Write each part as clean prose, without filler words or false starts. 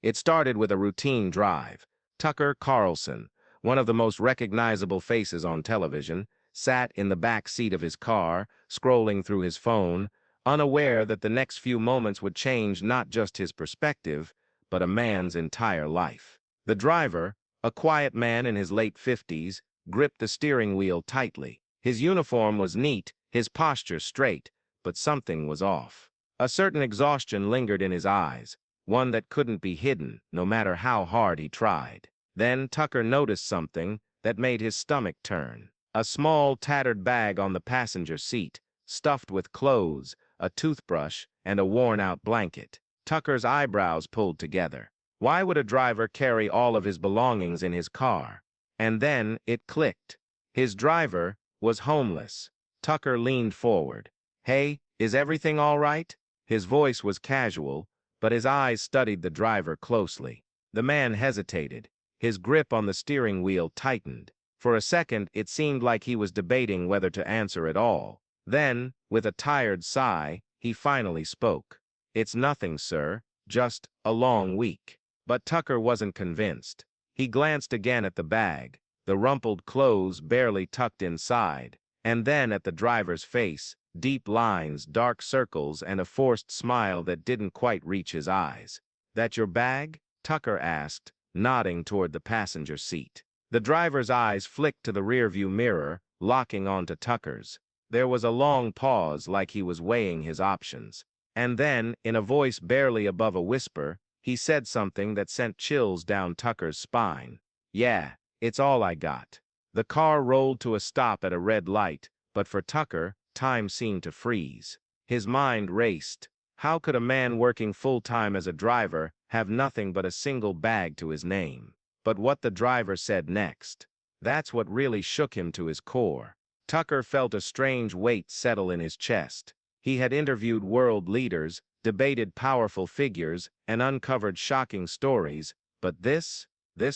It started with a routine drive. Tucker Carlson, one of the most recognizable faces on television, sat in the back seat of his car, scrolling through his phone, unaware that the next few moments would change not just his perspective, but a man's entire life. The driver, a quiet man in his late 50s, gripped the steering wheel tightly. His uniform was neat, his posture straight, but something was off. A certain exhaustion lingered in his eyes, one that couldn't be hidden, no matter how hard he tried. Then Tucker noticed something that made his stomach turn. A small, tattered bag on the passenger seat, stuffed with clothes, a toothbrush, and a worn-out blanket. Tucker's eyebrows pulled together. Why would a driver carry all of his belongings in his car? And then it clicked. His driver was homeless. Tucker leaned forward. "Hey, is everything all right?" His voice was casual, but his eyes studied the driver closely. The man hesitated. His grip on the steering wheel tightened. For a second, it seemed like he was debating whether to answer at all. Then, with a tired sigh, he finally spoke. "It's nothing, sir. Just a long week." But Tucker wasn't convinced. He glanced again at the bag, the rumpled clothes barely tucked inside, and then at the driver's face, deep lines, dark circles, and a forced smile that didn't quite reach his eyes. "That your bag?" Tucker asked, nodding toward the passenger seat. The driver's eyes flicked to the rearview mirror, locking onto Tucker's. There was a long pause, like he was weighing his options. And then, in a voice barely above a whisper, he said something that sent chills down Tucker's spine. "Yeah, it's all I got." The car rolled to a stop at a red light, but for Tucker, time seemed to freeze. His mind raced. How could a man working full-time as a driver have nothing but a single bag to his name? But what the driver said next, that's what really shook him to his core. Tucker felt a strange weight settle in his chest. He had interviewed world leaders, debated powerful figures, and uncovered shocking stories, but this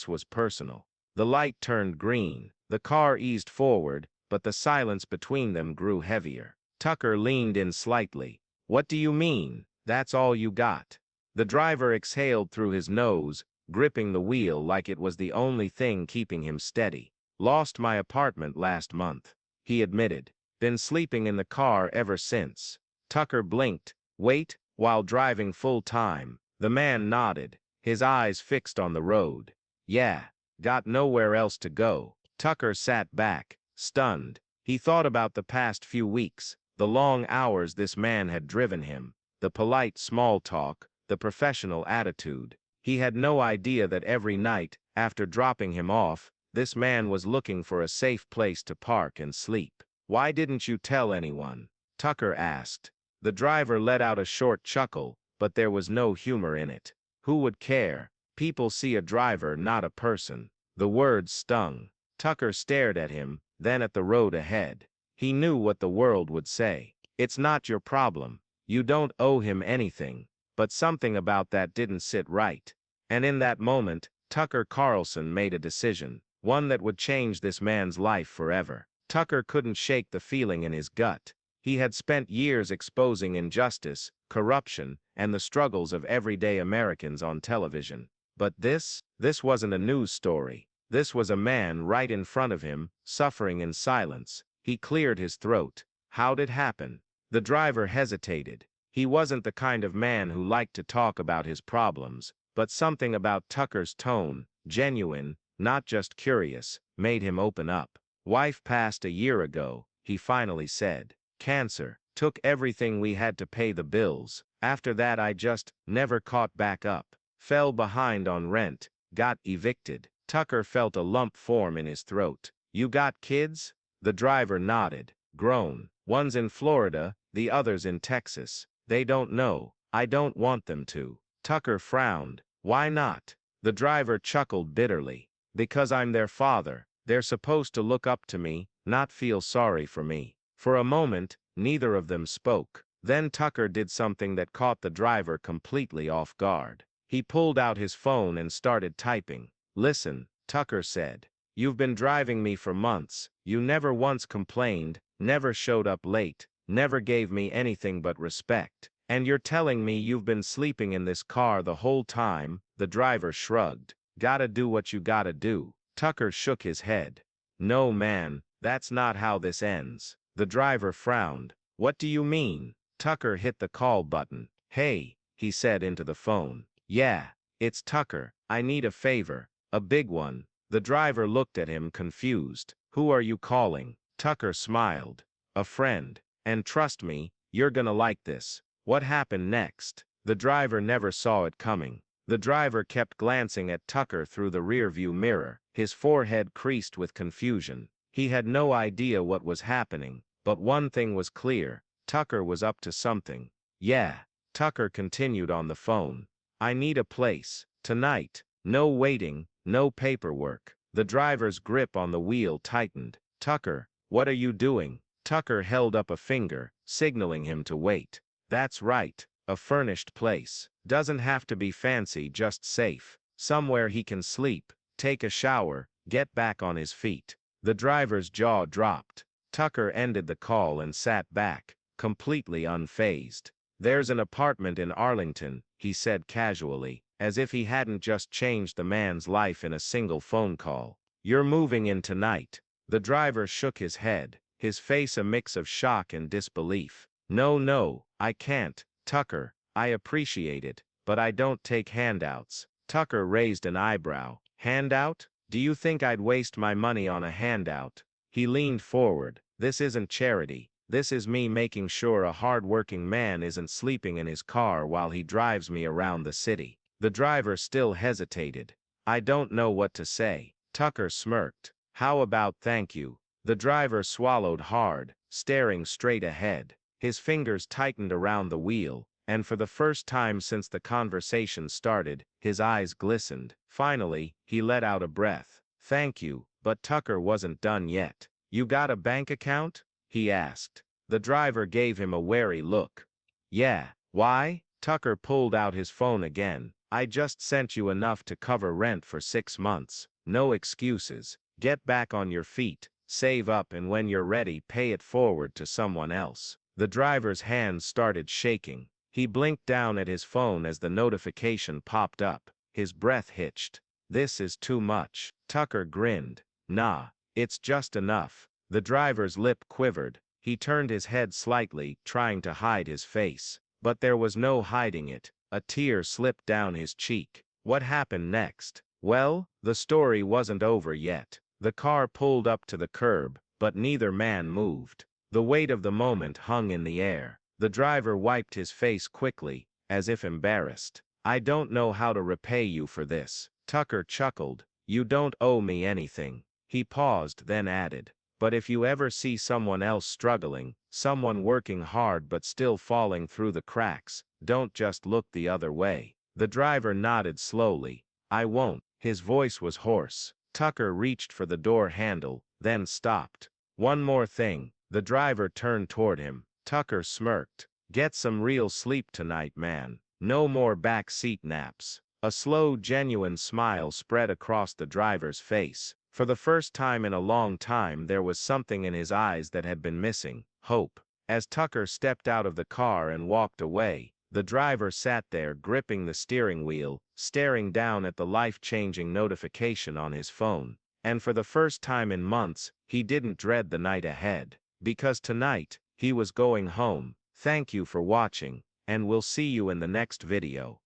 was personal. The light turned green. The car eased forward, but the silence between them grew heavier. Tucker leaned in slightly. "What do you mean, that's all you got?" The driver exhaled through his nose, gripping the wheel like it was the only thing keeping him steady. "Lost my apartment last month," he admitted. "Been sleeping in the car ever since." Tucker blinked. "Wait, while driving full-time?" The man nodded, his eyes fixed on the road. "Yeah, got nowhere else to go." Tucker sat back, stunned. He thought about the past few weeks, the long hours this man had driven him, the polite small talk, the professional attitude. He had no idea that every night, after dropping him off, this man was looking for a safe place to park and sleep. "Why didn't you tell anyone?" Tucker asked. The driver let out a short chuckle, but there was no humor in it. Who would care? People see a driver, not a person. The words stung. Tucker stared at him, then at the road ahead. He knew what the world would say. "It's not your problem. You don't owe him anything." But something about that didn't sit right. And in that moment, Tucker Carlson made a decision, one that would change this man's life forever. Tucker couldn't shake the feeling in his gut. He had spent years exposing injustice, corruption, and the struggles of everyday Americans on television. But this wasn't a news story. This was a man right in front of him, suffering in silence. He cleared his throat. "How'd it happen?" The driver hesitated. He wasn't the kind of man who liked to talk about his problems, but something about Tucker's tone, genuine, not just curious, made him open up. "Wife passed a year ago," he finally said. "Cancer. Took everything we had to pay the bills. After that I just never caught back up. Fell behind on rent. Got evicted." Tucker felt a lump form in his throat. "You got kids?" The driver nodded. "Grown. One's in Florida, the other's in Texas. They don't know. I don't want them to." Tucker frowned. "Why not?" The driver chuckled bitterly. "Because I'm their father. They're supposed to look up to me, not feel sorry for me." For a moment, neither of them spoke. Then Tucker did something that caught the driver completely off guard. He pulled out his phone and started typing. "Listen," Tucker said. "You've been driving me for months. You never once complained, never showed up late, never gave me anything but respect. And you're telling me you've been sleeping in this car the whole time? The driver shrugged. Gotta do what you gotta do. Tucker shook his head. No man, that's not how this ends. The driver frowned. What do you mean? Tucker hit the call button. Hey, he said into the phone. Yeah, it's Tucker. I need a favor. A big one. The driver looked at him confused. Who are you calling? Tucker smiled. A friend. And trust me, you're gonna like this. What happened next? The driver never saw it coming. The driver kept glancing at Tucker through the rearview mirror, his forehead creased with confusion. He had no idea what was happening, but one thing was clear. Tucker was up to something. Yeah. Tucker continued on the phone. I need a place. Tonight. No waiting, no paperwork. The driver's grip on the wheel tightened. Tucker, what are you doing? Tucker held up a finger, signaling him to wait. That's right. A furnished place. Doesn't have to be fancy, just safe. Somewhere he can sleep, take a shower, get back on his feet. The driver's jaw dropped. Tucker ended the call and sat back, completely unfazed. There's an apartment in Arlington, he said casually, as if he hadn't just changed the man's life in a single phone call. You're moving in tonight. The driver shook his head, his face a mix of shock and disbelief. No, I can't. Tucker, I appreciate it, but I don't take handouts. Tucker raised an eyebrow. Handout? Do you think I'd waste my money on a handout? He leaned forward. This isn't charity. This is me making sure a hard-working man isn't sleeping in his car while he drives me around the city. The driver still hesitated. I don't know what to say. Tucker smirked. How about thank you? The driver swallowed hard, staring straight ahead. His fingers tightened around the wheel, and for the first time since the conversation started, his eyes glistened. Finally, he let out a breath. Thank you, but Tucker wasn't done yet. You got a bank account? He asked. The driver gave him a wary look. Yeah, why? Tucker pulled out his phone again. I just sent you enough to cover rent for 6 months. No excuses. Get back on your feet, save up, and when you're ready, pay it forward to someone else. The driver's hands started shaking. He blinked down at his phone as the notification popped up. His breath hitched. This is too much. Tucker grinned. Nah, it's just enough. The driver's lip quivered. He turned his head slightly, trying to hide his face. But there was no hiding it. A tear slipped down his cheek. What happened next? Well, the story wasn't over yet. The car pulled up to the curb, but neither man moved. The weight of the moment hung in the air. The driver wiped his face quickly, as if embarrassed. I don't know how to repay you for this. Tucker chuckled. You don't owe me anything. He paused, then added, but if you ever see someone else struggling, someone working hard but still falling through the cracks, don't just look the other way. The driver nodded slowly. I won't. His voice was hoarse. Tucker reached for the door handle, then stopped. One more thing. The driver turned toward him. Tucker smirked. Get some real sleep tonight, man. No more back seat naps. A slow, genuine smile spread across the driver's face. For the first time in a long time, there was something in his eyes that had been missing: hope. As Tucker stepped out of the car and walked away, the driver sat there gripping the steering wheel, staring down at the life-changing notification on his phone. And for the first time in months, he didn't dread the night ahead. Because tonight, he was going home. Thank you for watching, and we'll see you in the next video.